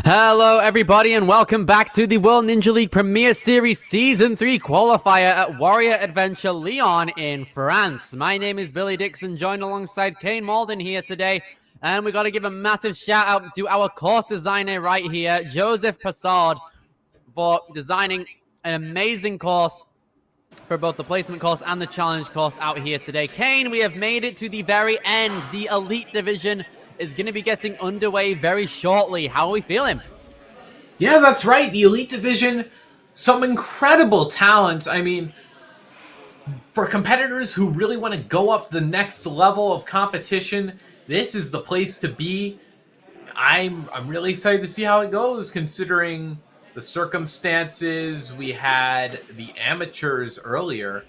Hello everybody and welcome back to the World Ninja League Premier Series Season 3 qualifier at Warrior Adventure Lyon in France. My name is Billy Dixon, joined alongside Kane Malden here today. And we got to give a massive shout out to our course designer right here, Joseph Passard, for designing an amazing course for both the placement course and the challenge course out here today. Kane, we have made it to the very end. The Elite Division is going to be getting underway very shortly. How are we feeling? Yeah, that's right. The Elite Division, some incredible talent. I mean, for competitors who really want to go up the next level of competition, this is the place to be. I'm really excited to see how it goes, considering the circumstances. We had the amateurs earlier,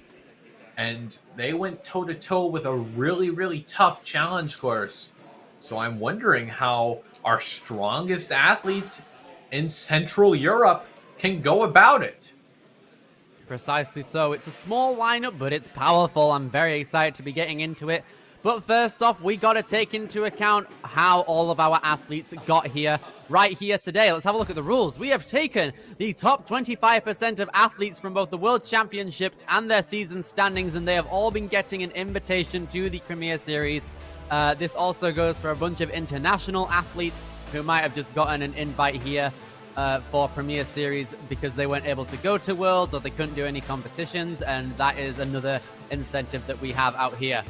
and they went toe-to-toe with a really tough challenge course. So I'm wondering how our strongest athletes in Central Europe can go about it. Precisely so. It's a small lineup, but it's powerful. I'm very excited to be getting into it. But first off, we got to take into account how all of our athletes got here right here today. Let's have a look at the rules. We have taken the top 25% of athletes from both the World Championships and their season standings, and they have all been getting an invitation to the Premier Series. This also goes for a bunch of international athletes who might have just gotten an invite here for Premier Series because they weren't able to go to Worlds or they couldn't do any competitions, and that is another incentive that we have out here.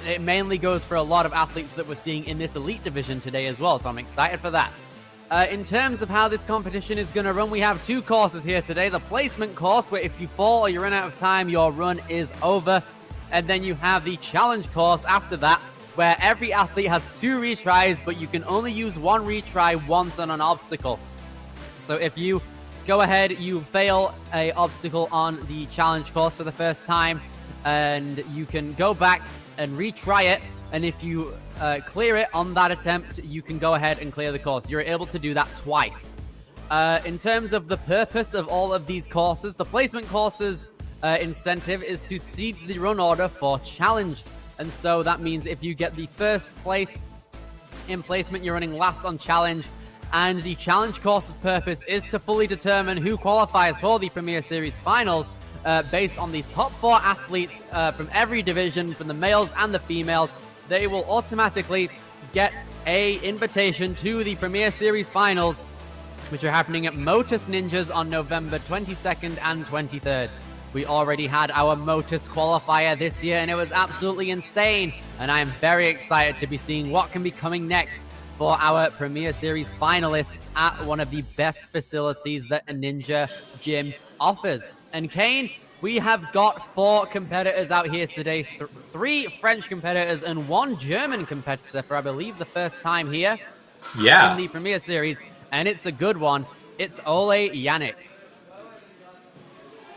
It mainly goes for a lot of athletes that we're seeing in this Elite Division today as well, so I'm excited for that. In terms of how this competition is going to run, we have two courses here today. The placement course, where if you fall or you run out of time, your run is over. And then you have the challenge course after that, where every athlete has 2 retries, but you can only use 1 retry once on an obstacle. So if you go ahead, you fail an obstacle on the challenge course for the first time, and you can go back and retry it, and if you clear it on that attempt, you can go ahead and clear the course. You're able to do that twice. In terms of the purpose of all of these courses, the placement courses incentive is to seed the run order for challenge. And so that means if you get the first place in placement, you're running last on challenge. And the challenge course's purpose is to fully determine who qualifies for the Premier Series finals based on the top 4 athletes from every division, from the males and the females. They will automatically get an invitation to the Premier Series finals, which are happening at Motus Ninjas on November 22nd and 23rd. We already had our Motus qualifier this year, and it was absolutely insane. And I am very excited to be seeing what can be coming next for our Premier Series finalists at one of the best facilities that a Ninja Gym offers. And Kane, we have got 4 competitors out here today, 3 French competitors and 1 German competitor for, I believe, the first time here in the Premier Series. And it's a good one. It's Ole Yannick.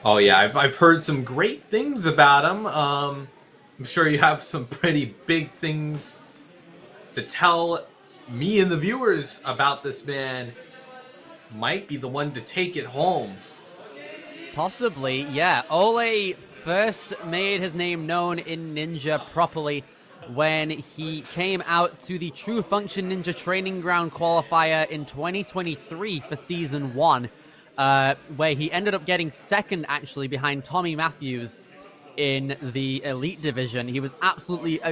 Oh yeah, I've heard some great things about him. I'm sure you have some pretty big things to tell me and the viewers about this man. Might be the one to take it home. Possibly, yeah. Ole first made his name known in Ninja properly when he came out to the True Function Ninja Training Ground qualifier in 2023 for Season 1. Where he ended up getting second, actually, behind Tommy Matthews in the Elite Division. He was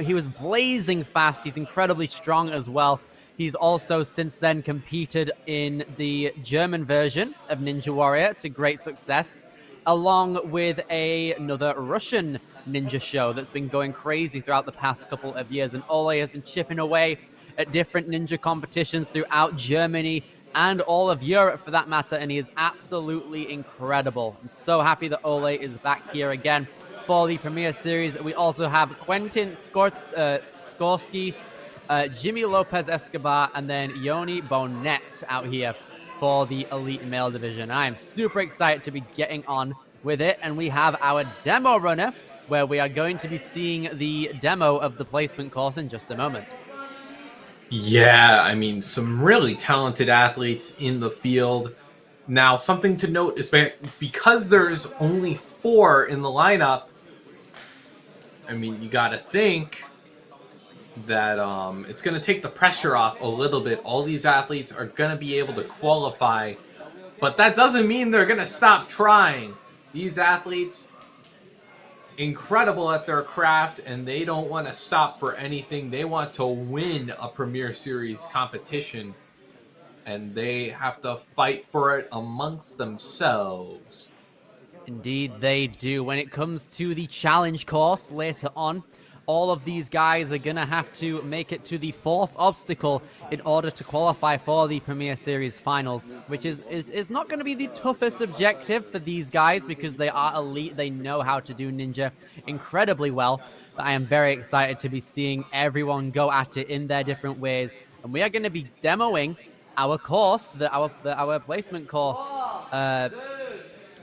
he was blazing fast. He's incredibly strong as well. He's also since then competed in the German version of Ninja Warrior to great success, along with another Russian ninja show that's been going crazy throughout the past couple of years. And Ole has been chipping away at different ninja competitions throughout Germany and all of Europe for that matter, and he is absolutely incredible. I'm so happy that Ole is back here again for the Premier Series. We also have Quentin Skorsky, Jimmy Lopez Escobar, and then Yoni Bonet out here for the Elite Male Division. I am super excited to be getting on with it, and we have our demo runner, where we are going to be seeing the demo of the placement course in just a moment. Yeah, I mean, some really talented athletes in the field. Now, something to note is because there's only 4 in the lineup, I mean, you got to think that it's going to take the pressure off a little bit. All these athletes are going to be able to qualify, but that doesn't mean they're going to stop trying. These athletes, incredible at their craft, and they don't want to stop for anything. They want to win a Premier Series competition, and they have to fight for it amongst themselves. Indeed, they do. When it comes to the challenge course later on, all of these guys are going to have to make it to the 4th obstacle in order to qualify for the Premier Series finals, which is not going to be the toughest objective for these guys because they are elite. They know how to do Ninja incredibly well. But I am very excited to be seeing everyone go at it in their different ways. And we are going to be demoing our course, our placement course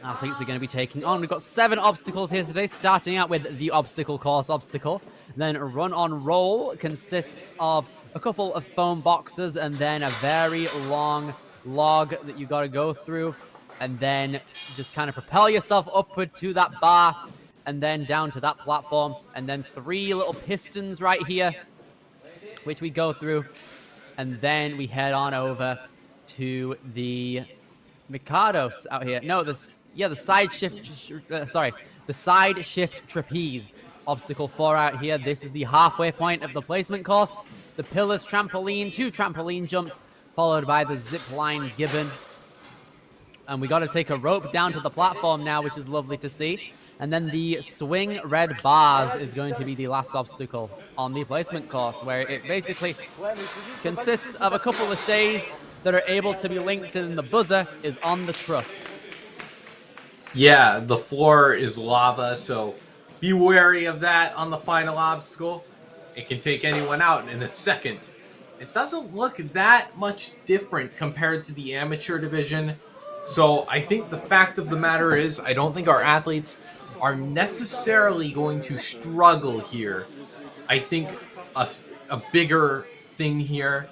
athletes are going to be taking on. We've got 7 obstacles here today, starting out with the obstacle course obstacle. Then run on roll consists of a couple of foam boxes and then a very long log that you got to go through, and then just kind of propel yourself upward to that bar and then down to that platform, and then 3 little pistons right here which we go through, and then we head on over to the Mikados out here. No, the side shift. The side shift trapeze obstacle 4 out here. This is the halfway point of the placement course. The pillars trampoline, 2 trampoline jumps, followed by the zip line gibbon. And we got to take a rope down to the platform now, which is lovely to see. And then the swing red bars is going to be the last obstacle on the placement course, where it basically consists of a couple of shays that are able to be linked, and the buzzer is on the truss. Yeah, the floor is lava, so be wary of that on the final obstacle. It can take anyone out in a second. It doesn't look that much different compared to the amateur division, so I think the fact of the matter is I don't think our athletes are necessarily going to struggle here. I think a bigger thing here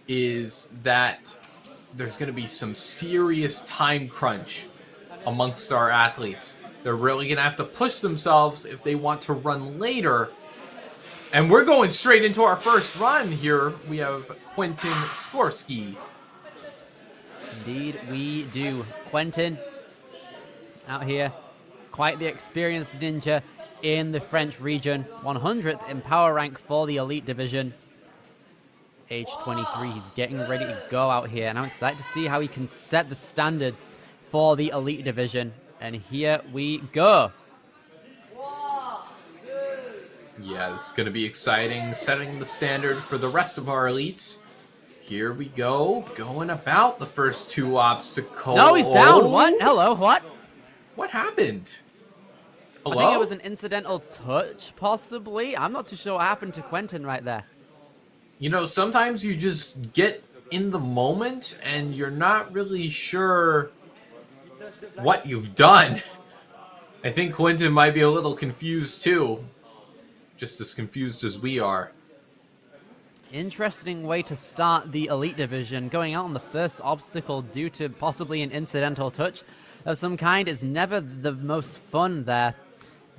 is that there's going to be some serious time crunch amongst our athletes. They're really going to have to push themselves if they want to run later. And we're going straight into our first run here. We have Quentin Skorsky. Indeed, we do. Quentin out here, quite the experienced ninja in the French region. 100th in power rank for the elite division. Age 23, he's getting ready to go out here, and I'm excited to see how he can set the standard for the elite division. And here we go. Yeah, this is going to be exciting, setting the standard for the rest of our elites. Here we go, going about the first 2 obstacles. No, he's down. What? Hello, what? What happened? Hello? I think it was an incidental touch, possibly. I'm not too sure what happened to Quentin right there. You know, sometimes you just get in the moment and you're not really sure what you've done. I think Quentin might be a little confused too. Just as confused as we are. Interesting way to start the elite division. Going out on the first obstacle due to possibly an incidental touch of some kind is never the most fun there.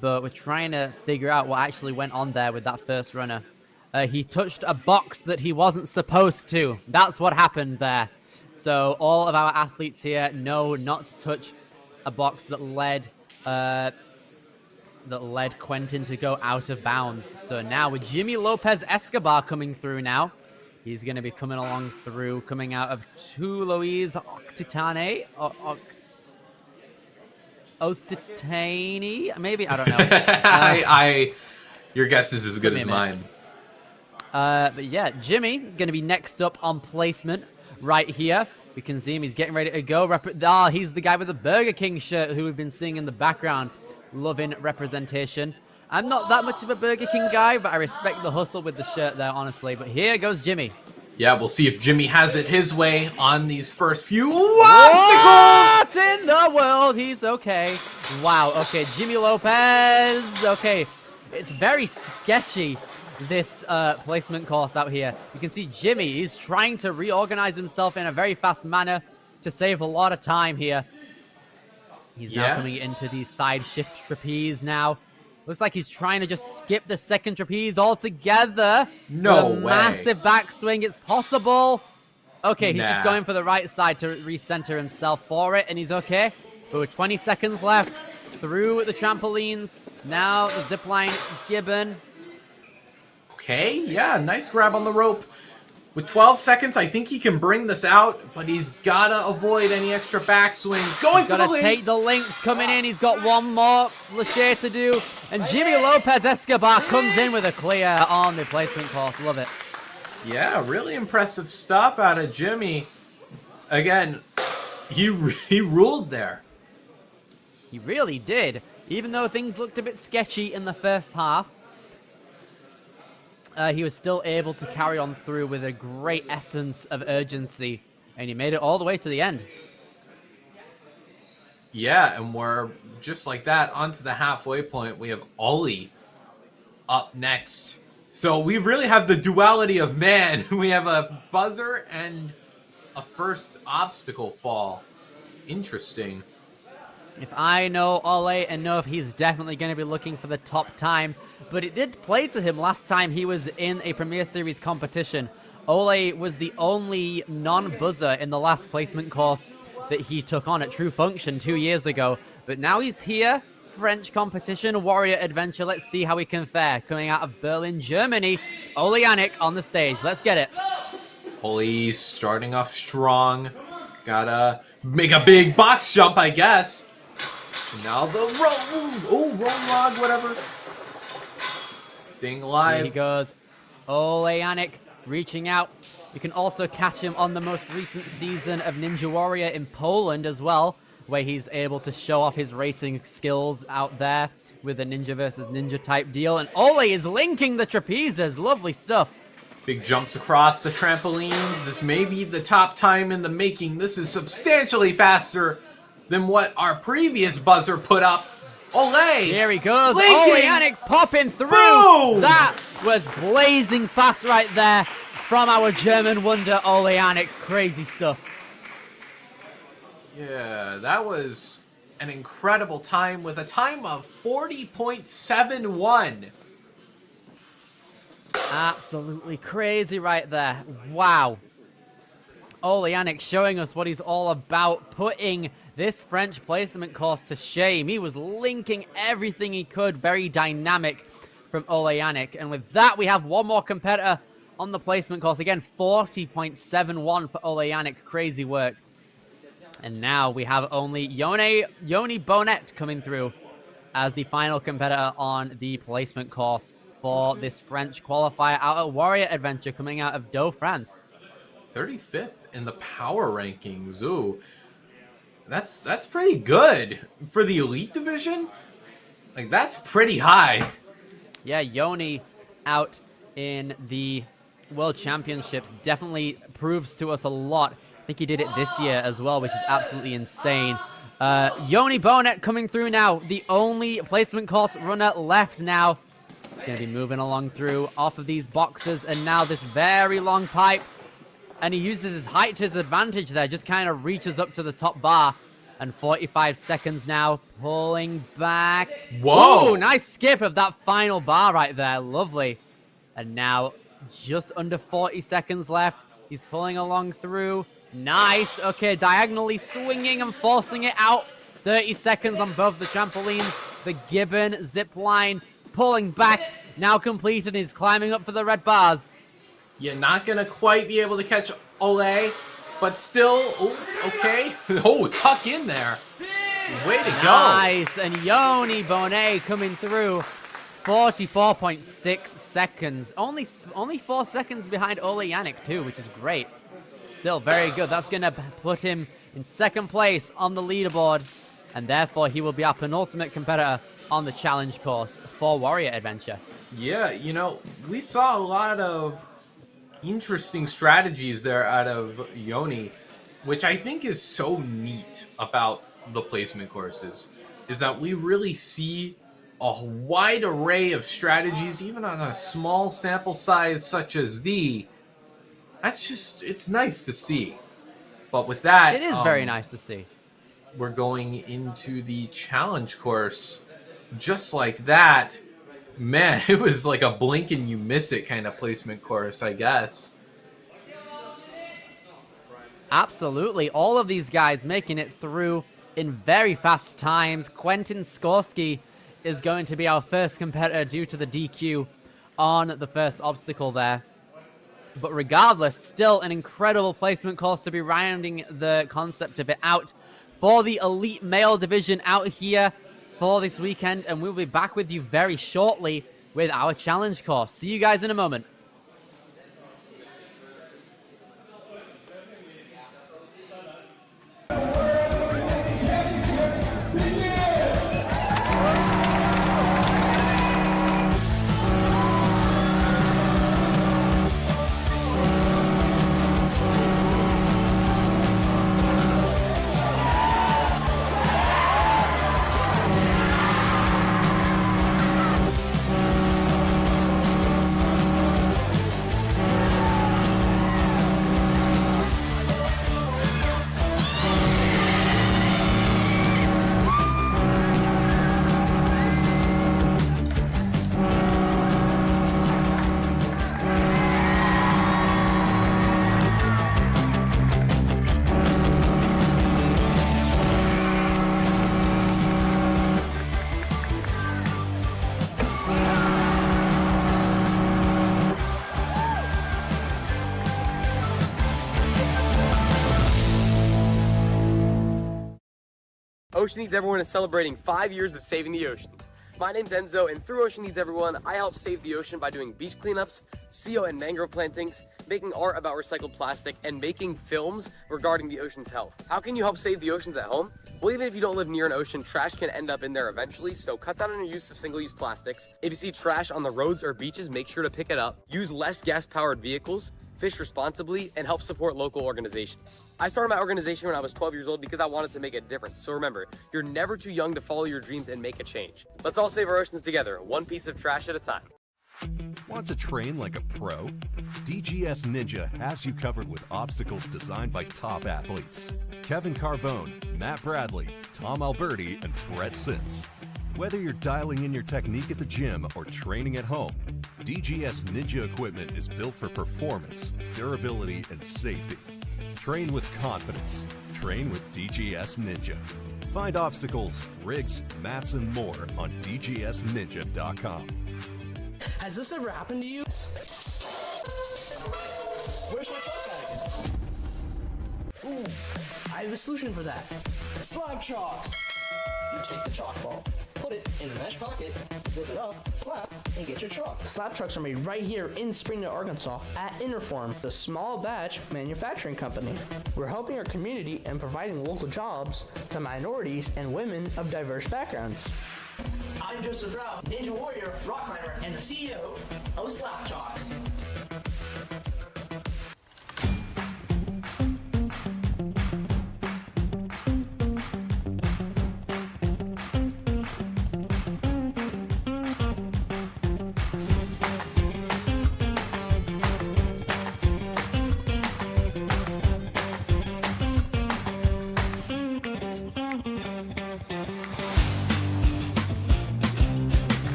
But we're trying to figure out what actually went on there with that first runner. He touched a box that he wasn't supposed to. That's what happened there. So all of our athletes here know not to touch a box that led Quentin to go out of bounds. So now with Jimmy Lopez Escobar coming through now, he's going to be coming along through, coming out of Toulouse Occitane. Occitane? Maybe? I don't know. Your guess is as good as mine. But yeah, Jimmy going to be next up on placement right here. We can see him. He's getting ready to go. He's the guy with the Burger King shirt who we've been seeing in the background. Loving representation. I'm not that much of a Burger King guy, but I respect the hustle with the shirt there, honestly. But here goes Jimmy. Yeah, we'll see if Jimmy has it his way on these first few obstacles. What in the world? He's okay. Wow. Okay, Jimmy Lopez. Okay, it's very sketchy, this placement course out here. You can see Jimmy, he's trying to reorganize himself in a very fast manner to save a lot of time here. He's now coming into the side shift trapeze now. Looks like he's trying to just skip the second trapeze altogether. No with a way. Massive backswing. It's possible. Okay, he's just Nah. going for the right side to recenter himself for it, and he's okay. But with 20 seconds left, through the trampolines. Now the zipline Gibbon. Okay, yeah, nice grab on the rope. With 12 seconds, I think he can bring this out, but he's gotta avoid any extra backswings. Going for the Gotta take links! the links coming in. He's got one more Lachey to do. And Jimmy Lopez Escobar comes in with a clear on the placement course. Love it. Yeah, really impressive stuff out of Jimmy. Again, he ruled there. He really did. Even though things looked a bit sketchy in the first half, he was still able to carry on through with a great essence of urgency. And he made it all the way to the end. Yeah, and we're just like that onto the halfway point. We have Ollie up next. So we really have the duality of man. We have a buzzer and a first obstacle fall. Interesting. If I know Ole and know if he's definitely going to be looking for the top time, but it did play to him last time he was in a Premier Series competition. Ole was the only non-buzzer in the last placement course that he took on at True Function 2 years ago. But now he's here. French competition, Warrior Adventure. Let's see how we can fare. Coming out of Berlin, Germany, Ole Yannick on the stage. Let's get it. Ole starting off strong. Gotta make a big box jump, I guess. And now the roll log, whatever. Staying alive. Here he goes. Ole Yannick reaching out. You can also catch him on the most recent season of Ninja Warrior in Poland as well, where he's able to show off his racing skills out there with a ninja versus ninja type deal. And Ole is linking the trapezes. Lovely stuff. Big jumps across the trampolines. This may be the top time in the making. This is substantially faster than what our previous buzzer put up. Ole! Here he goes. Linking! Ole Yannick popping through. Boom! That was blazing fast right there from our German wonder, Ole Yannick. Crazy stuff. Yeah, that was an incredible time with a time of 40.71. Absolutely crazy right there. Wow. Ole Yannick showing us what he's all about, putting this French placement course to shame. He was linking everything he could. Very dynamic from Ole Yannick. And with that, we have one more competitor on the placement course. Again, 40.71 for Ole Yannick. Crazy work. And now we have only Yoni Bonet coming through as the final competitor on the placement course for this French qualifier out at Warrior Adventure coming out of Dau, France. 35th in the power rankings. Ooh, that's pretty good for the elite division. Like, that's pretty high. Yeah, Yoni out in the World Championships definitely proves to us a lot. I think he did it this year as well, which is absolutely insane. Yoni Bonet coming through now. The only placement course runner left now. Going to be moving along through off of these boxes. And now this very long pipe. And he uses his height to his advantage there. Just kind of reaches up to the top bar. And 45 seconds now. Pulling back. Whoa! Ooh, nice skip of that final bar right there. Lovely. And now just under 40 seconds left. He's pulling along through. Nice. Okay, diagonally swinging and forcing it out. 30 seconds on both the trampolines. The Gibbon zip line pulling back. Now completed. He's climbing up for the red bars. You're not going to quite be able to catch Ole, but still, oh, okay. Oh, tuck in there. Way to go. Nice. And Yoni Bonet coming through. 44.6 seconds. Only 4 seconds behind Ole Yannick too, which is great. Still very good. That's going to put him in second place on the leaderboard. And therefore, he will be our penultimate competitor on the challenge course for Warrior Adventure. Yeah, you know, we saw a lot of interesting strategies there out of Yoni, which I think is so neat about the placement courses, is that we really see a wide array of strategies, even on a small sample size such as that's just, it's nice to see. But with that, It is very nice to see. we're going into the challenge course. just like that. Man, it was like a blink and you miss it kind of placement course, I guess. Absolutely. All of these guys making it through in very fast times. Quentin Skorsky is going to be our first competitor due to the DQ on the first obstacle there. But regardless, still an incredible placement course to be rounding the concept of it out for the elite male division out here for this weekend. And we'll be back with you very shortly with our challenge course. See you guys in a moment. Ocean Needs Everyone is celebrating 5 years of saving the oceans. My name's Enzo, and through Ocean Needs Everyone, I help save the ocean by doing beach cleanups, CO and mangrove plantings, making art about recycled plastic, and making films regarding the ocean's health. How can you help save the oceans at home? Well, even if you don't live near an ocean, trash can end up in there eventually, so cut down on your use of single-use plastics. If you see trash on the roads or beaches, make sure to pick it up. Use less gas-powered vehicles, fish responsibly, and help support local organizations. I started my organization when I was 12 years old because I wanted to make a difference. So remember, you're never too young to follow your dreams and make a change. Let's all save our oceans together, one piece of trash at a time. Want to train like a pro? DGS Ninja has you covered with obstacles designed by top athletes. Kevin Carbone, Matt Bradley, Tom Alberti, and Brett Sims. Whether you're dialing in your technique at the gym or training at home, DGS Ninja equipment is built for performance, durability, and safety. Train with confidence. Train with DGS Ninja. Find obstacles, rigs, mats, and more on dgsninja.com. Has this ever happened to you? Where's my chalk bag? Ooh, I have a solution for that. Slab chalks! You take the chalk ball, put it in the mesh pocket, zip it up, slap, and get your chalk. Slab trucks are made right here in Springdale, Arkansas at Interform, the small batch manufacturing company. We're helping our community and providing local jobs to minorities and women of diverse backgrounds. I'm Joseph Rao, Ninja Warrior, rock climber, and the CEO of Slap Chalks.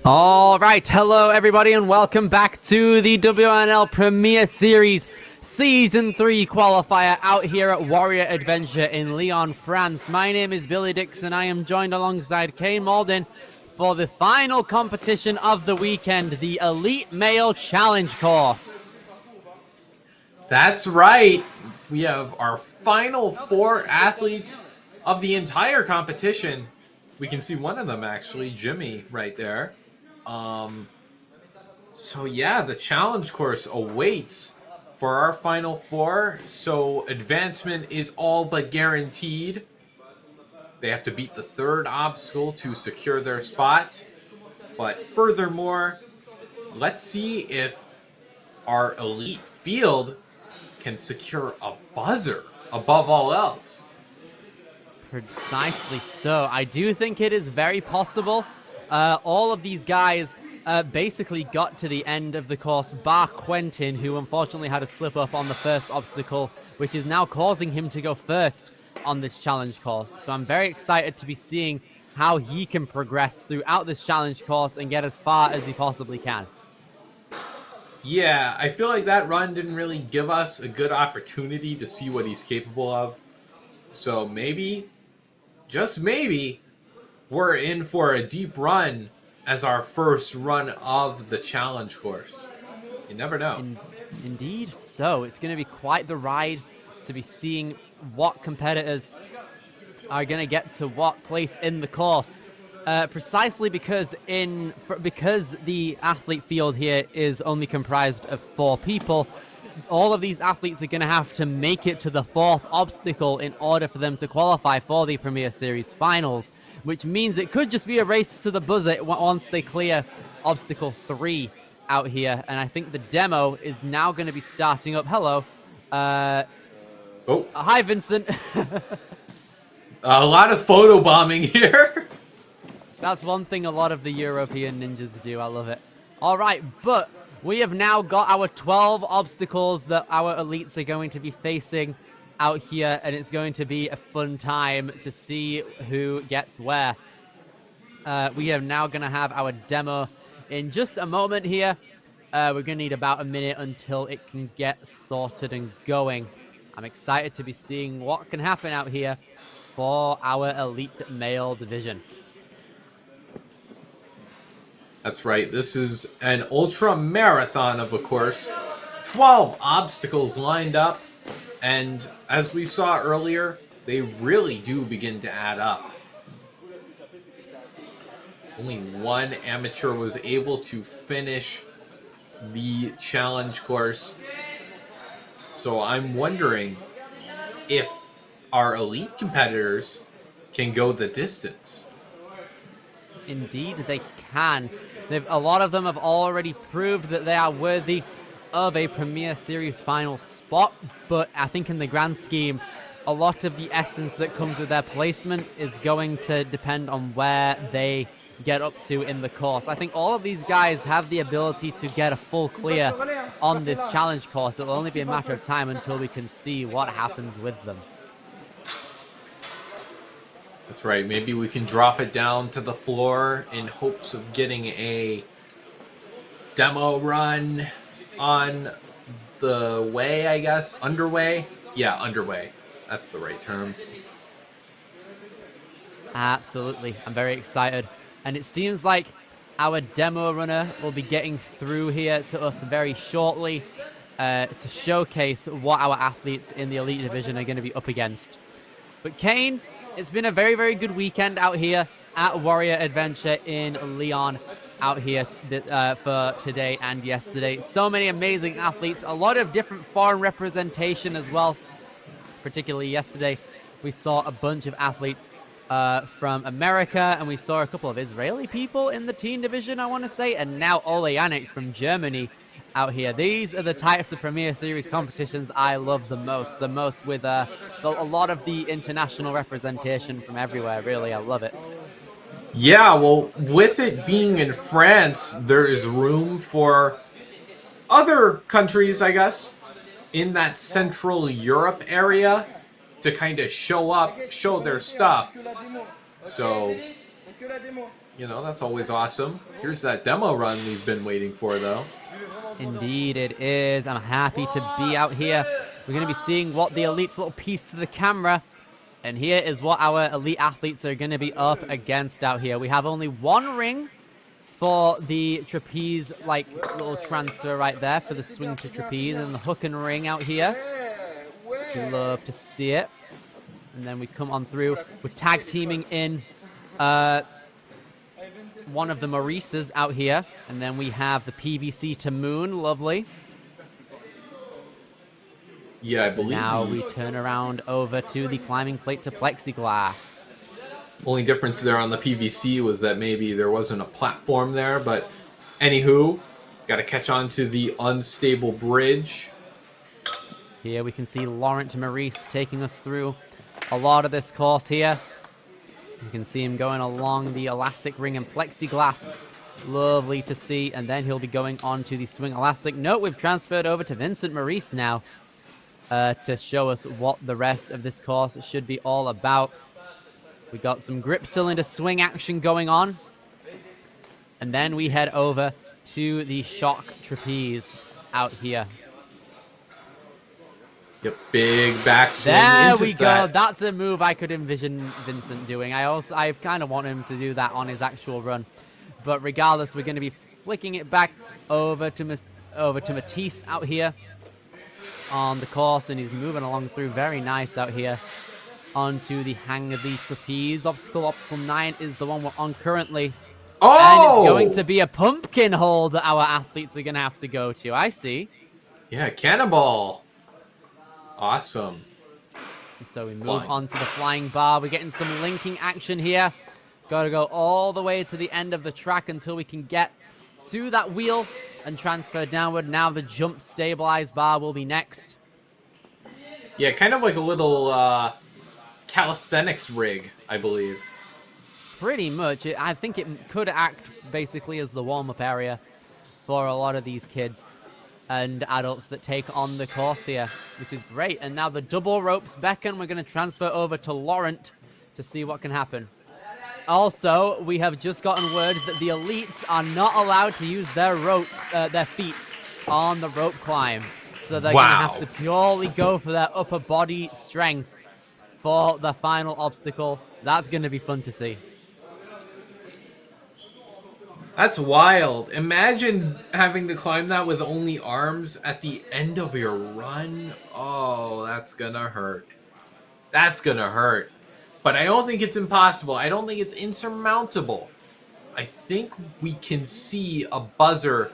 All right, hello everybody and welcome back to the WNL Premier Series Season 3 qualifier out here at Warrior Adventure in Lyon, France. My name is Billy Dixon. I am joined alongside Kane Malden for the final competition of the weekend, the Elite Male Challenge Course. That's right. We have our final 4 athletes of the entire competition. We can see one of them actually, Jimmy, right there. So yeah, the challenge course awaits for our final 4. So advancement is all but guaranteed. They have to beat the 3rd obstacle to secure their spot. But furthermore, let's see if our elite field can secure a buzzer above all else. Precisely so. I do think it is very possible. All of these guys basically got to the end of the course, bar Quentin, who unfortunately had a slip up on the first obstacle, which is now causing him to go first on this challenge course. So I'm very excited to be seeing how he can progress throughout this challenge course and get as far as he possibly can. Yeah, I feel like that run didn't really give us a good opportunity to see what he's capable of. So maybe, just maybe, we're in for a deep run as our first run of the challenge course. You never know. Indeed so. It's going to be quite the ride to be seeing what competitors are going to get to what place in the course. Precisely because the athlete field here is only comprised of 4 people, all of these athletes are going to have to make it to the 4th obstacle in order for them to qualify for the Premier Series finals, which means it could just be a race to the buzzer once they clear obstacle 3 out here. And I think the demo is now going to be starting up. Hello. Hi, Vincent. A lot of photo bombing here. That's one thing a lot of the European ninjas do. I love it. All right, but we have now got our 12 obstacles that our elites are going to be facing out here, and it's going to be a fun time to see who gets where. We are now going to have our demo in just a moment here. We're going to need about a minute until it can get sorted and going. I'm excited to be seeing what can happen out here for our elite male division. That's right. This is an ultra marathon of a course. 12 obstacles lined up. And as we saw earlier, they really do begin to add up. Only one amateur was able to finish the challenge course. So I'm wondering if our elite competitors can go the distance. Indeed, they can. A lot of them have already proved that they are worthy of a Premier Series final spot, but I think in the grand scheme, a lot of the essence that comes with their placement is going to depend on where they get up to in the course. I think all of these guys have the ability to get a full clear on this challenge course. It will only be a matter of time until we can see what happens with them. That's right. Maybe we can drop it down to the floor in hopes of getting a demo run on the way, I guess. Underway? Yeah, underway. That's the right term. Absolutely. I'm very excited. And it seems like our demo runner will be getting through here to us very shortly to showcase what our athletes in the Elite Division are going to be up against. But Kane, it's been a very, very good weekend out here at Warrior Adventure in Lyon out here for today and yesterday. So many amazing athletes, a lot of different foreign representation as well. Particularly yesterday, we saw a bunch of athletes from America, and we saw a couple of Israeli people in the teen division, I want to say, and now Ole Yannick from Germany out here. These are the types of Premier Series competitions I love the most with a lot of the international representation from everywhere. Really, I love it. Yeah, well, with it being in France, there is room for other countries, I guess, in that Central Europe area to kind of show their stuff. So You know, that's always awesome. Here's that demo run we've been waiting for, though. Indeed it is. I'm happy to be out here. We're going to be seeing what the Elite's little piece to the camera. And here is what our Elite athletes are going to be up against out here. We have only one ring for the trapeze, like, little transfer right there for the swing to trapeze, and the hook and ring out here. We love to see it. And then we come on through. We're tag teaming in one of the Maurices out here. And then we have the PVC to Moon. Lovely. Yeah, I believe Now we turn around over to the climbing plate to plexiglass. only difference there on the PVC was that maybe there wasn't a platform there, but anywho, got to catch on to the unstable bridge. Here we can see Laurent Maurice taking us through a lot of this course here. You can see him going along the elastic ring and plexiglass. Lovely to see. And then he'll be going on to the swing elastic. Note, we've transferred over to Vincent Maurice now to show us what the rest of this course should be all about. We got some grip cylinder swing action going on. And then we head over to the shock trapeze out here. Yep, big backswing. There into we that. go. That's a move I could envision Vincent doing. I kind of want him to do that on his actual run. But regardless, we're going to be flicking it back over to Matisse out here on the course, and he's moving along through very nice out here onto the hang of the trapeze. Obstacle 9 is the one we're on currently. Oh! And it's going to be a pumpkin hole that our athletes are going to have to go to. I see. Yeah, cannonball. Awesome. So we move Flying. on to the flying bar. We're getting some linking action here. Got to go all the way to the end of the track until we can get to that wheel and transfer downward. Now the jump stabilized bar will be next. Yeah, kind of like a little calisthenics rig, I believe. Pretty much. I think it could act basically as the warm-up area for a lot of these kids and adults that take on the course here, which is great. And now the double ropes beckon. We're going to transfer over to Laurent to see what can happen. Also, we have just gotten word that the elites are not allowed to use their feet on the rope climb. So they're going to have to purely go for their upper body strength for the final obstacle. That's going to be fun to see. That's wild. Imagine having to climb that with only arms at the end of your run. Oh, that's gonna hurt. That's gonna hurt. But I don't think it's impossible. I don't think it's insurmountable. I think we can see a buzzer,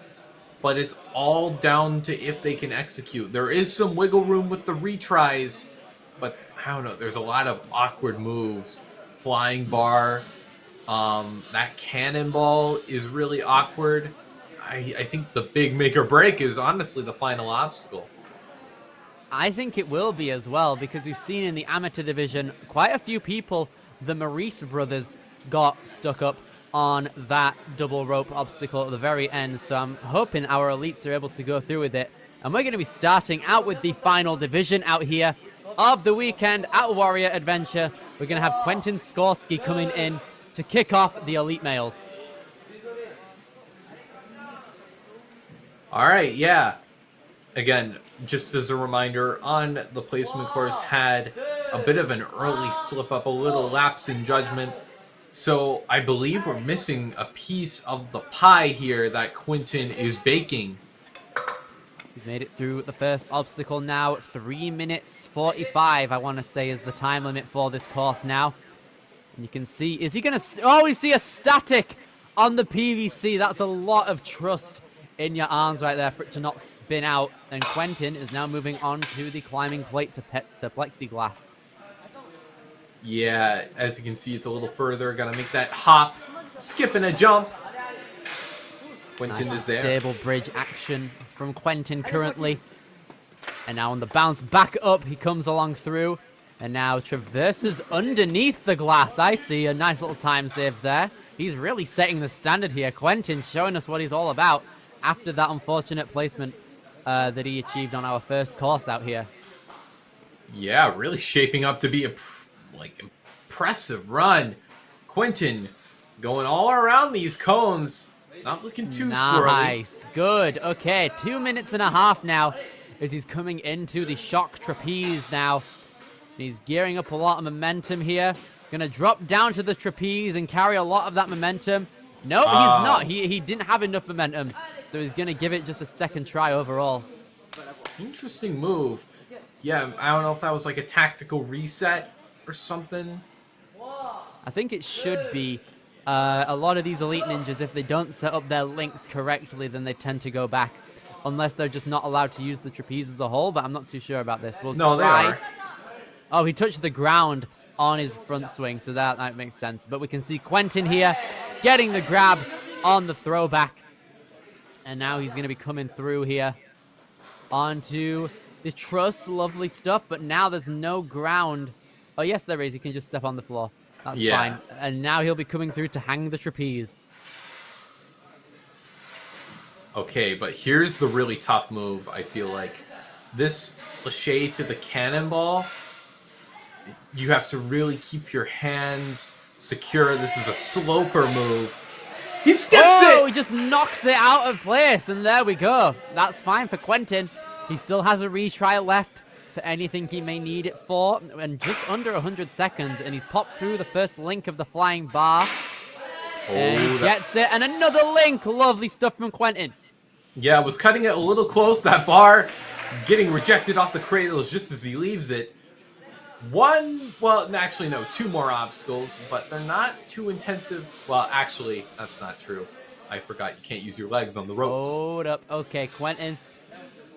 but it's all down to if they can execute. There is some wiggle room with the retries, but I don't know. There's a lot of awkward moves. Flying bar. That cannonball is really awkward. I think the big make or break is honestly the final obstacle. I think it will be as well, because we've seen in the amateur division quite a few people, the Maurice brothers, got stuck up on that double rope obstacle at the very end. So I'm hoping our elites are able to go through with it. And we're going to be starting out with the final division out here of the weekend at Warrior Adventure. We're going to have Quentin Skorsky coming in to kick off the elite males. All right, yeah. Again, just as a reminder, on the placement course had a bit of an early slip up, a little lapse in judgment. So I believe we're missing a piece of the pie here that Quentin is baking. He's made it through the first obstacle now. 3 minutes 45, I want to say, is the time limit for this course now. And you can see, is he going to... Oh, we see a static on the PVC. That's a lot of trust in your arms right there for it to not spin out. And Quentin is now moving on to the climbing plate to plexiglass. Yeah, as you can see, it's a little further. Got to make that hop, skip and a jump. Quentin Nice is there. Stable bridge action from Quentin currently. And now on the bounce back up, he comes along through. And now traverses underneath the glass. I see a nice little time save there. He's really setting the standard here. Quentin showing us what he's all about after that unfortunate placement that he achieved on our first course out here. Yeah, really shaping up to be a impressive run. Quentin Going all around these cones. Not looking too squirrely. Nice. Good. Okay, 2 minutes and a half now as he's coming into the shock trapeze now. He's gearing up a lot of momentum here. Gonna drop down to the trapeze and carry a lot of that momentum. No, he's not. He didn't have enough momentum, so he's gonna give it just a second try overall. Interesting move. Yeah, I don't know if that was like a tactical reset or something. I think it should be. A lot of these Elite Ninjas, if they don't set up their links correctly, then they tend to go back. Unless they're just not allowed to use the trapeze as a whole, but I'm not too sure about this. We'll No, try. they are. Oh, he touched the ground on his front swing, so that makes sense. But we can see Quentin here getting the grab on the throwback. And now he's going to be coming through here onto the truss. Lovely stuff, but now there's no ground. Oh, yes, there is. He can just step on the floor. That's fine. And now he'll be coming through to hang the trapeze. Okay, but here's the really tough move, I feel like. This lache to the cannonball, you have to really keep your hands secure. This is a sloper move. He skips it! He just knocks it out of place, and there we go. That's fine for Quentin. He still has a retry left for anything he may need it for, and just under 100 seconds, and he's popped through the first link of the flying bar. And he gets it, and another link. Lovely stuff from Quentin. Yeah, was cutting it a little close. That bar getting rejected off the cradles just as he leaves it. Actually, no, 2 more obstacles, but they're not too intensive. Well, actually, that's not true. I forgot you can't use your legs on the ropes. Hold up. Okay, Quentin.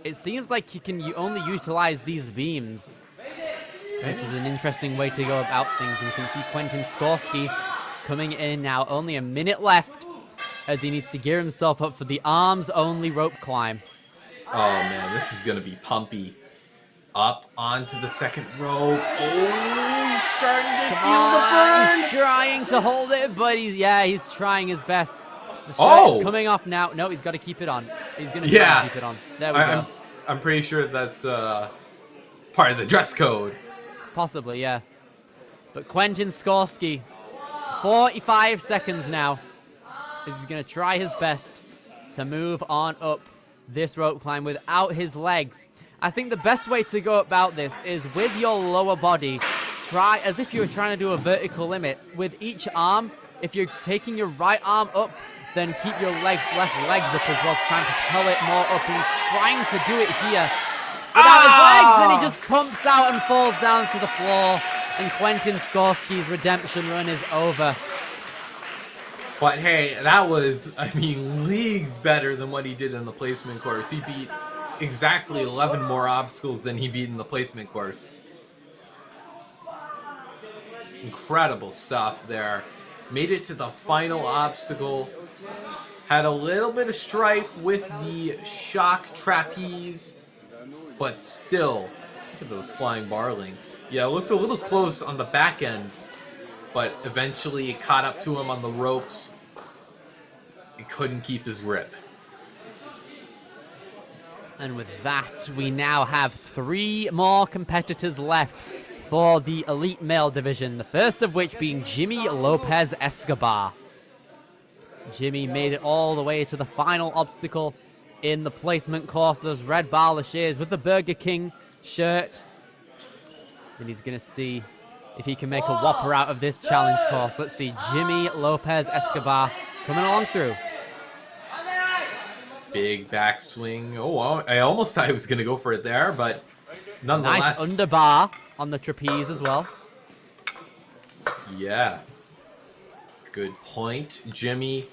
It seems like you only utilize these beams, which is an interesting way to go about things. And we can see Quentin Skorsky coming in now. Only a minute left as he needs to gear himself up for the arms-only rope climb. Oh, man, this is going to be pumpy. Up onto the second rope. Oh, he's starting to feel the burn. He's trying to hold it, but he's trying his best. The shirt is coming off now. No, he's got to keep it on. He's going to try and keep it on. There we go. I'm pretty sure that's part of the dress code. Possibly, yeah. But Quentin Skorsky, 45 seconds now. He's going to try his best to move on up this rope climb without his legs. I think the best way to go about this is with your lower body, try as if you were trying to do a vertical limit. With each arm, if you're taking your right arm up, then keep your left legs up as well, trying to propel it more up. And he's trying to do it here without his legs, and he just pumps out and falls down to the floor. And Quentin Skorsky's redemption run is over. But hey, that was, leagues better than what he did in the placement course. He beat exactly 11 more obstacles than he beat in the placement course. Incredible stuff there. Made it to the final obstacle. Had a little bit of strife with the shock trapeze, but still, look at those flying bar links. Yeah, it looked a little close on the back end, but eventually it caught up to him on the ropes. He couldn't keep his grip. And with that, we now have 3 more competitors left for the Elite Male Division. The first of which being Jimmy Lopez Escobar. Jimmy made it all the way to the final obstacle in the placement course. Those red bar laches with the Burger King shirt. And he's going to see if he can make a whopper out of this challenge course. Let's see, Jimmy Lopez Escobar coming along through. Big backswing. Oh, I almost thought he was going to go for it there, but nonetheless. Nice underbar on the trapeze as well. Yeah. Good point, Jimmy.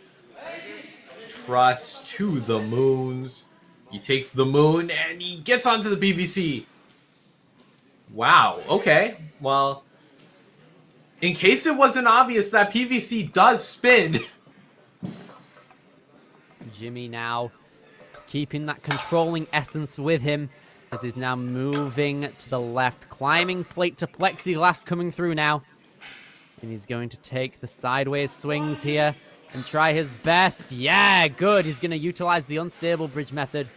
Trust to the moons. He takes the moon and he gets onto the PVC. Wow. Okay. Well, in case it wasn't obvious, that PVC does spin. Jimmy now keeping that controlling essence with him as he's now moving to the left, climbing plate to plexiglass coming through now. And he's going to take the sideways swings here and try his best. Yeah, good. He's going to utilize the unstable bridge method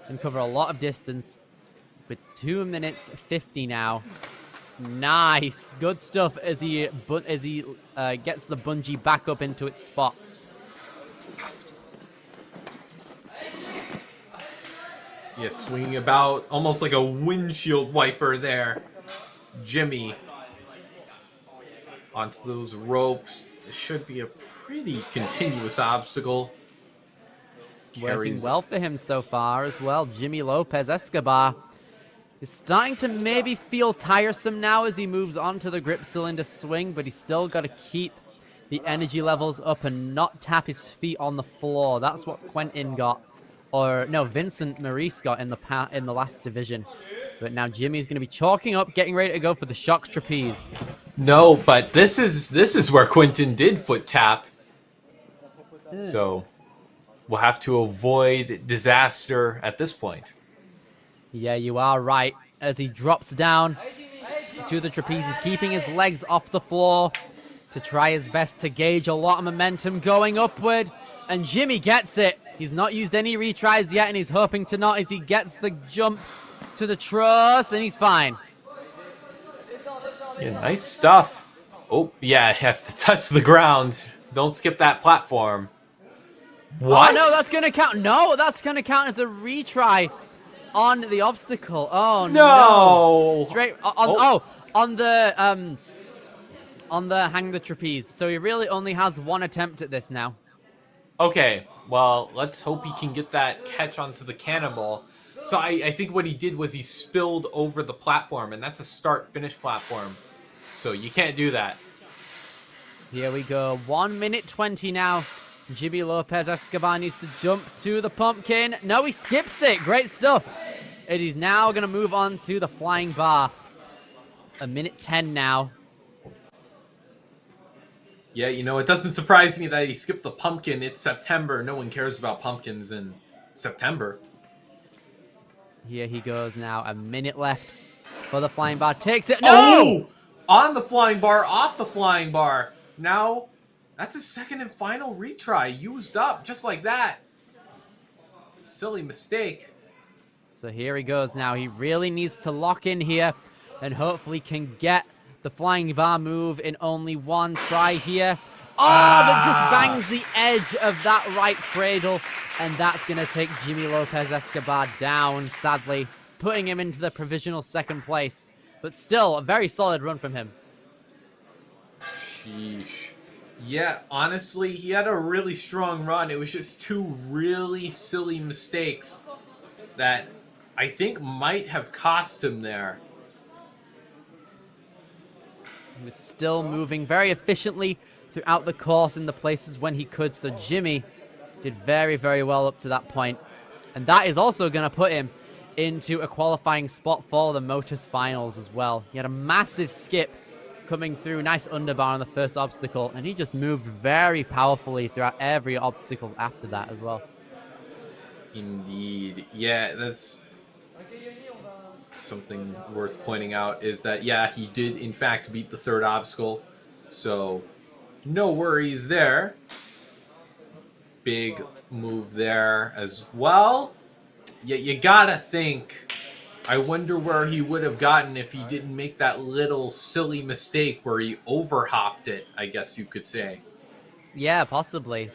and cover a lot of distance with 2 minutes 50 now. Nice. Good stuff as he gets the bungee back up into its spot. Yeah, swinging about almost like a windshield wiper there. Jimmy onto those ropes. It should be a pretty continuous obstacle. Working well for him so far as well. Jimmy Lopez Escobar is starting to maybe feel tiresome now as he moves on to the grip cylinder swing, but he's still got to keep the energy levels up and not tap his feet on the floor. That's what Quentin got. Or no, Vincent Maurice got in the last division. But now Jimmy's going to be chalking up, getting ready to go for the shocks trapeze. No, but this is where Quentin did foot tap. So we'll have to avoid disaster at this point. Yeah, you are right. As he drops down to the trapeze, he's keeping his legs off the floor to try his best to gauge a lot of momentum going upward. And Jimmy gets it. He's not used any retries yet, and he's hoping to not as he gets the jump to the truss, and he's fine. Yeah, nice stuff. Oh, yeah, it has to touch the ground. Don't skip that platform. What? Oh, no, that's going to count. No, that's going to count as a retry on the obstacle. Oh, no. Straight on the hang the trapeze. So he really only has one attempt at this now. Okay, well, let's hope he can get that catch onto the cannonball. So I think what he did was he spilled over the platform, and that's a start-finish platform. So you can't do that. Here we go. 1 minute 20 now. Jimmy Lopez Escobar needs to jump to the pumpkin. No, he skips it. Great stuff. And he's now going to move on to the flying bar. 1 minute 10 now. Yeah, you know, it doesn't surprise me that he skipped the pumpkin. It's September. No one cares about pumpkins in September. Here he goes now. 1 minute left for the flying bar. Takes it. No! Oh! On the flying bar, off the flying bar. Now, that's a second and final retry. Used up, just like that. Silly mistake. So here he goes now. He really needs to lock in here and hopefully can get the flying bar move in only one try here. Oh, but just bangs the edge of that right cradle. And that's going to take Jimmy Lopez Escobar down, sadly, putting him into the provisional second place. But still, a very solid run from him. Sheesh. Yeah, honestly, he had a really strong run. It was just two really silly mistakes that I think might have cost him there. He was still moving very efficiently throughout the course in the places when he could. So Jimmy did very, very well up to that point. And that is also going to put him into a qualifying spot for the Motus Finals as well. He had a massive skip coming through. Nice underbar on the first obstacle. And he just moved very powerfully throughout every obstacle after that as well. Indeed. Yeah, that's something worth pointing out is that, yeah, he did in fact beat the third obstacle. So no worries there. Big move there as well. Yeah, you gotta think, I wonder where he would have gotten if he didn't make that little silly mistake where he overhopped it, I guess you could say. Yeah, possibly.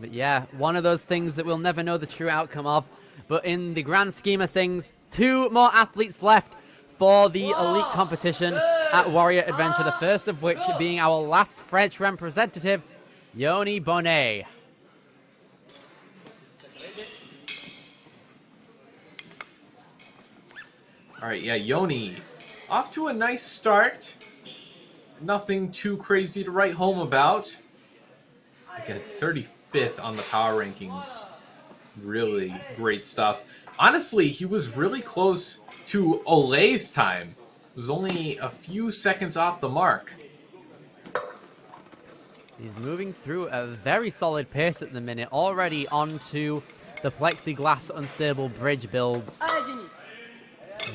But yeah, one of those things that we'll never know the true outcome of. But in the grand scheme of things, 2 more athletes left for the elite competition at Warrior Adventure. The first of which being our last French representative, Yoni Bonnet. All right, yeah, Yoni, off to a nice start. Nothing too crazy to write home about. Again, 35th on the power rankings. Really great stuff. Honestly, he was really close to Olay's time. It was only a few seconds off the mark. He's moving through a very solid pace at the minute, already onto the plexiglass unstable bridge builds. And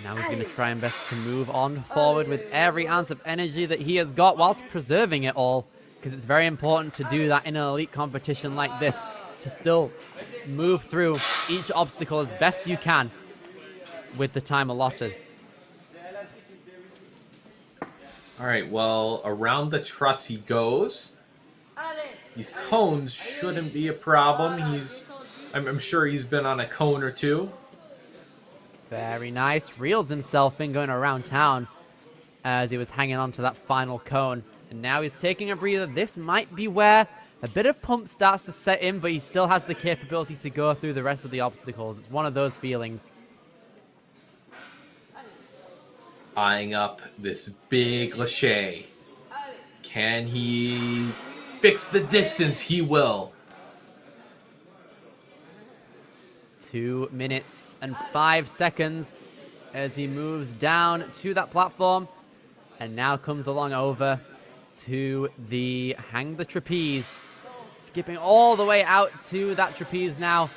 now he's going to try and best to move on forward with every ounce of energy that he has got whilst preserving it all, because it's very important to do that in an elite competition like this, to still move through each obstacle as best you can with the time allotted. All right, well, around the truss he goes. These cones shouldn't be a problem. I'm sure he's been on a cone or two. Very nice. Reels himself in going around town as he was hanging on to that final cone. And now he's taking a breather. This might be where a bit of pump starts to set in, but he still has the capability to go through the rest of the obstacles. It's one of those feelings. Eyeing up this big Lachey. Can he fix the distance? He will. 2 minutes and 5 seconds as he moves down to that platform and now comes along over to the hang the trapeze, skipping all the way out to that trapeze now,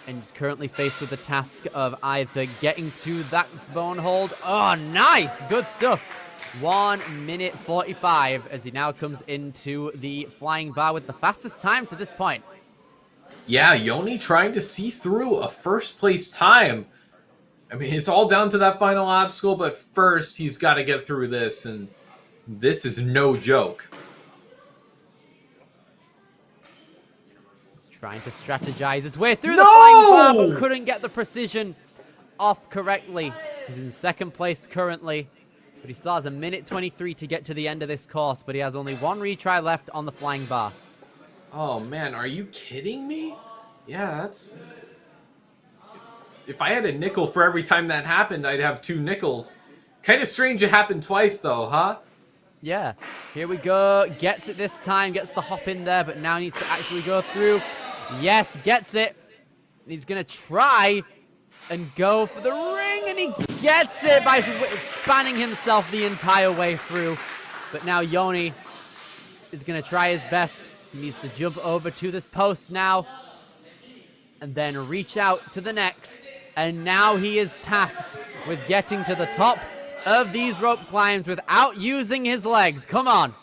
and he's currently faced with the task of either getting to that bone hold. Oh, nice, good stuff. 1 minute 45 as he now comes into the flying bar with the fastest time to this point. Yeah, Yoni trying to see through a first place time. I mean, it's all down to that final obstacle, but first he's got to get through this, and this is no joke. He's trying to strategize his way through the flying bar, but couldn't get the precision off correctly. He's in second place currently, but he still has 1:23 to get to the end of this course, but he has only one retry left on the flying bar. Oh, man, are you kidding me? Yeah, that's... If I had a nickel for every time that happened, I'd have 2 nickels. Kind of strange it happened twice, though, huh? Yeah, here we go. Gets it this time, gets the hop in there, but now needs to actually go through. Yes, gets it. He's going to try and go for the ring, and he gets it by spanning himself the entire way through. But now Yoni is going to try his best. He needs to jump over to this post now and then reach out to the next. And now he is tasked with getting to the top of these rope climbs without using his legs. Come on.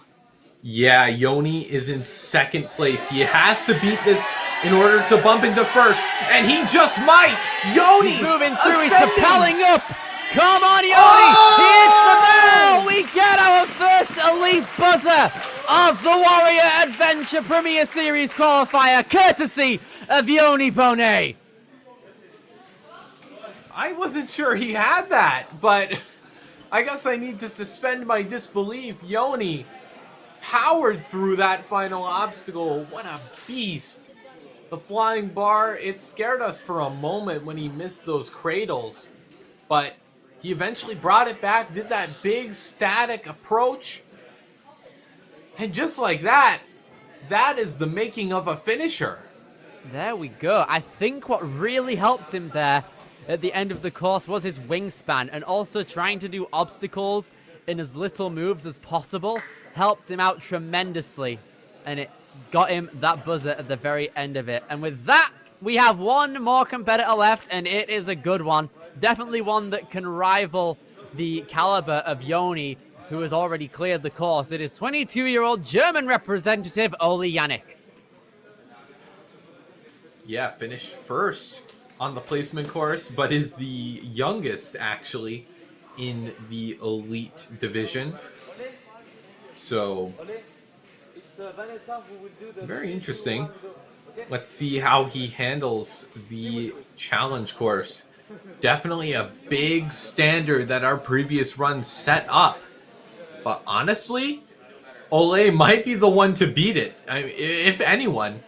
Yeah, Yoni is in second place. He has to beat this in order to bump into first, and he just might. Yoni He's moving through. ascending. He's propelling up. Come on, Yoni. Oh! He hits the bell. We get our first elite buzzer of the Warrior Adventure Premier Series qualifier, courtesy of Yoni Bonet. I wasn't sure he had that, but I guess I need to suspend my disbelief. Yoni powered through that final obstacle. What a beast. The flying bar, it scared us for a moment when he missed those cradles, but he eventually brought it back, did that big static approach, and just like that, that is the making of a finisher. There we go. I think what really helped him there at the end of the course was his wingspan, and also trying to do obstacles in as little moves as possible helped him out tremendously, and it got him that buzzer at the very end of it. And with that, we have one more competitor left, and it is a good one. Definitely one that can rival the caliber of Yoni, who has already cleared the course. It is 22-year-old German representative Ole Yannick. Yeah, finished first on the placement course, but is the youngest, actually, in the elite division. So, very interesting. Let's see how he handles the challenge course. Definitely a big standard that our previous run set up. But honestly, Ole might be the one to beat it. I mean, if anyone,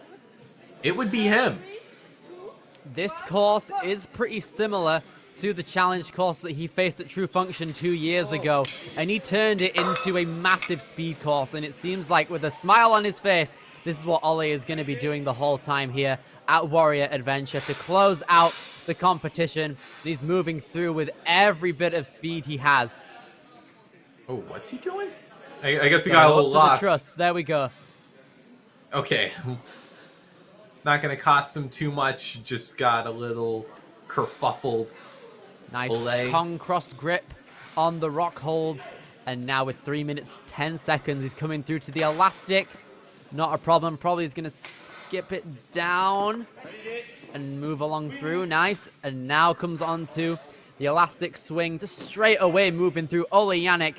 it would be him. This course is pretty similar to the challenge course that he faced at True Function 2 years ago, and he turned it into a massive speed course, and it seems like with a smile on his face, this is what Ole is going to be doing the whole time here at Warrior Adventure to close out the competition. And he's moving through with every bit of speed he has. Oh, what's he doing? I guess he got a little Up to the lost. truss. There we go. Okay. Not going to cost him too much. Just got a little kerfuffled. Nice Ole. Kong cross grip on the rock holds. And now with 3 minutes, 10 seconds, he's coming through to the elastic. Not a problem. Probably is going to skip it down and move along through. Nice. And now comes on to the elastic swing, just straight away moving through Ole Yannick.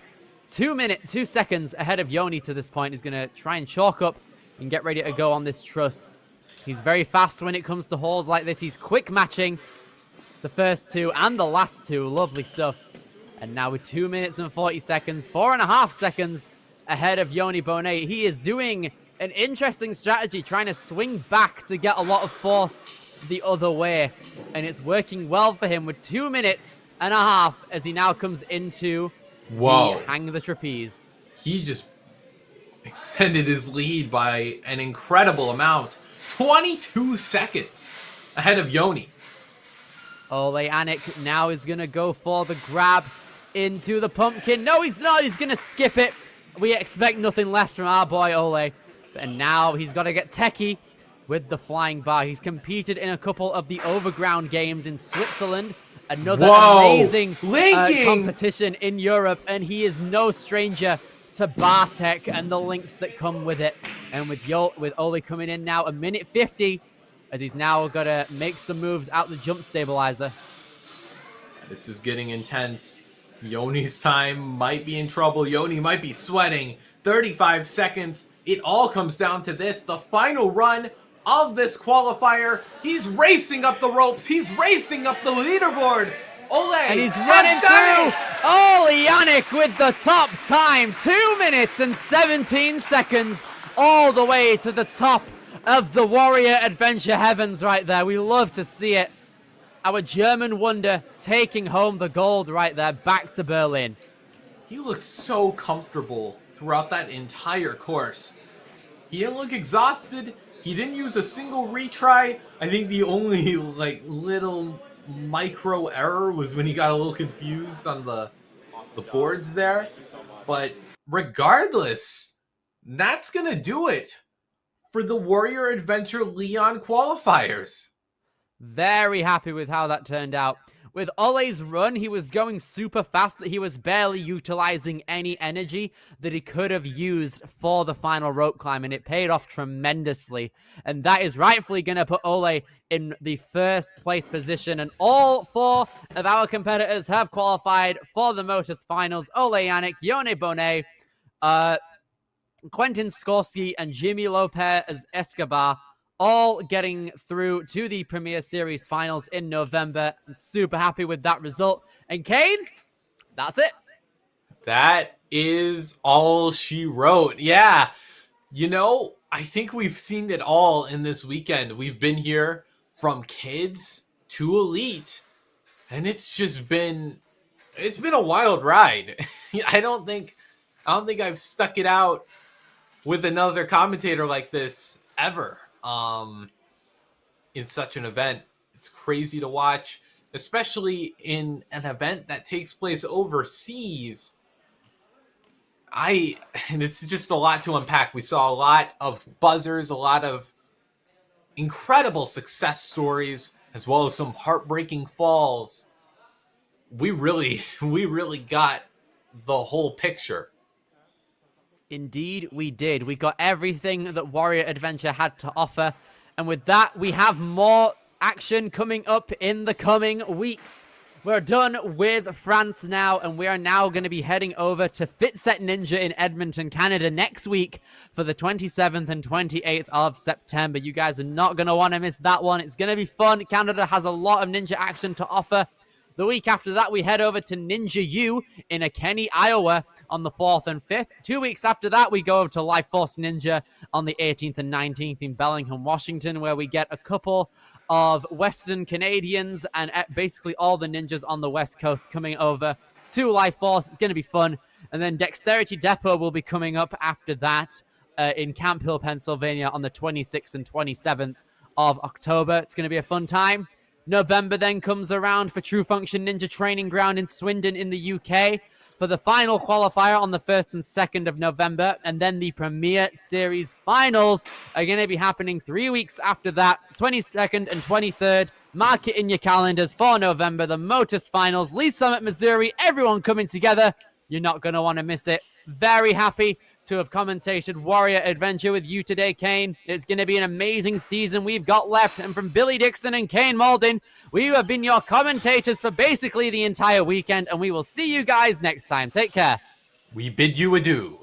2 seconds ahead of Yoni to this point. He's going to try and chalk up and get ready to go on this truss. He's very fast when it comes to hauls like this. He's quick matching the first two and the last two. Lovely stuff. And now with 2 minutes and 40 seconds, 4.5 seconds ahead of Yoni Bonet. He is doing an interesting strategy, trying to swing back to get a lot of force the other way. And it's working well for him with 2 minutes and a half as he now comes into the hang the trapeze. He just extended his lead by an incredible amount. 22 seconds ahead of Yoni. Ole Anik now is going to go for the grab into the pumpkin. No, he's not. He's going to skip it. We expect nothing less from our boy Ole. And now he's got to get techie with the flying bar. He's competed in a couple of the overground games in Switzerland. Another amazing competition in Europe. And he is no stranger to bar tech and the links that come with it. And with Ole coming in now, 1:50, as he's now got to make some moves out the jump stabilizer. This is getting intense. Yoni's time might be in trouble. Yoni might be sweating. 35 seconds. It all comes down to this. The final run of this qualifier. He's racing up the ropes. He's racing up the leaderboard. Ole and he's running through. Ole Yannick with the top time. 2 minutes and 17 seconds. All the way to the top of the Warrior Adventure heavens right there. We love to see it. Our German wonder taking home the gold right there, back to Berlin. He looked so comfortable throughout that entire course. He didn't look exhausted. He didn't use a single retry. I think the only little micro error was when he got a little confused on the boards there. But regardless, that's going to do it for the Warrior Adventure Leon qualifiers. Very happy with how that turned out. With Ole's run, he was going super fast that he was barely utilizing any energy that he could have used for the final rope climb, and it paid off tremendously. And that is rightfully going to put Ole in the first place position. And all four of our competitors have qualified for the Motus Finals. Ole Yannick, Yone Bonet, Quentin Skorsky, and Jimmy Lopez Escobar, all getting through to the Premier Series finals in November. I'm super happy with that result. And Kane, that's it. That is all she wrote. Yeah. You know, I think we've seen it all in this weekend. We've been here from kids to elite. And it's been a wild ride. I don't think I've stuck it out with another commentator like this ever. In such an event. It's crazy to watch, especially in an event that takes place overseas. And it's just a lot to unpack. We saw a lot of buzzers, a lot of incredible success stories, as well as some heartbreaking falls. We really got the whole picture. Indeed, we did. We got everything that Warrior Adventure had to offer. And with that, we have more action coming up in the coming weeks. We're done with France now, and we are now going to be heading over to Fitset Ninja in Edmonton, Canada next week for the 27th and 28th of September. You guys are not going to want to miss that one. It's going to be fun. Canada has a lot of ninja action to offer. The week after that, we head over to Ninja U in Kenny, Iowa on the 4th and 5th. 2 weeks after that, we go over to Life Force Ninja on the 18th and 19th in Bellingham, Washington, where we get a couple of Western Canadians and basically all the ninjas on the West Coast coming over to Life Force. It's going to be fun. And then Dexterity Depot will be coming up after that in Camp Hill, Pennsylvania on the 26th and 27th of October. It's going to be a fun time. November then comes around for True Function Ninja Training Ground in Swindon in the UK for the final qualifier on the 1st and 2nd of November. And then the Premier Series finals are going to be happening 3 weeks after that, 22nd and 23rd. Mark it in your calendars for November, the Motus Finals, Lee Summit, Missouri, everyone coming together. You're not going to want to miss it. Very happy to have commentated Warrior Adventure with you today, Kane. It's going to be an amazing season we've got left. And from Billy Dixon and Kane Malden, we have been your commentators for basically the entire weekend. And we will see you guys next time. Take care. we bid you adieu.